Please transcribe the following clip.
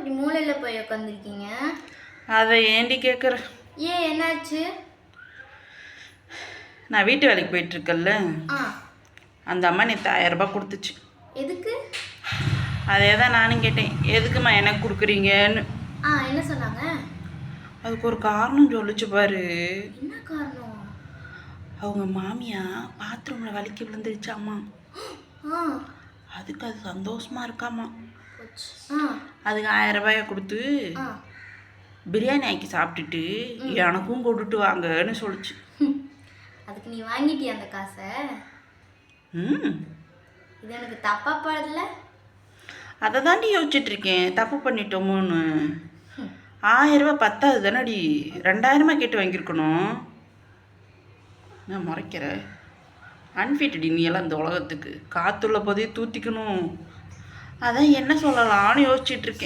இப்படி மூலையில் போய் உட்காந்துருக்கீங்க? அதை ஏண்டி கேட்குற? ஏன் என்னாச்சு? நான் வீட்டு வேலைக்கு போயிட்டுருக்கேன்ல, அந்த அம்மா நேற்று 1000 ரூபாய் கொடுத்துச்சு. எதுக்கு? அதே தான் நானும் கேட்டேன், எதுக்குமா எனக்கு கொடுக்குறீங்கன்னு. என்ன சொன்னாங்க? அதுக்கு ஒரு காரணம் சொல்லிச்சு பாரு. என்ன காரணம்? அவங்க மாமியா பாத்ரூமில் வலிக்கு விழுந்துருச்சாம்மா. அதுக்கு அது சந்தோஷமா இருக்காமா. அதுக்கு 1000 ரூபாயை கொடுத்து பிரியாணி ஆக்கி சாப்பிட்டுட்டு எனக்கும் கொண்டுட்டு வாங்கன்னு சொல்லிச்சு. அதுக்கு நீ வாங்கிட்டியா அந்த காசை? இது எனக்கு தப்பா படல. அதை தாண்டி யோசிச்சுட்டு இருக்கேன், தப்பு பண்ணிட்டோமோன்னு. 1000 ரூபாய் பத்தாது தானடி, 2000 கேட்டு வாங்கியிருக்கணும். நான் மறைக்கிற அன்ஃபிட்டடி நீ எல்லாம் இந்த உலகத்துக்கு. காற்றுள்ள போதே தூத்திக்கணும். அதான் என்ன சொல்லலாம்னு யோசிச்சுட்டு இருக்கேன்.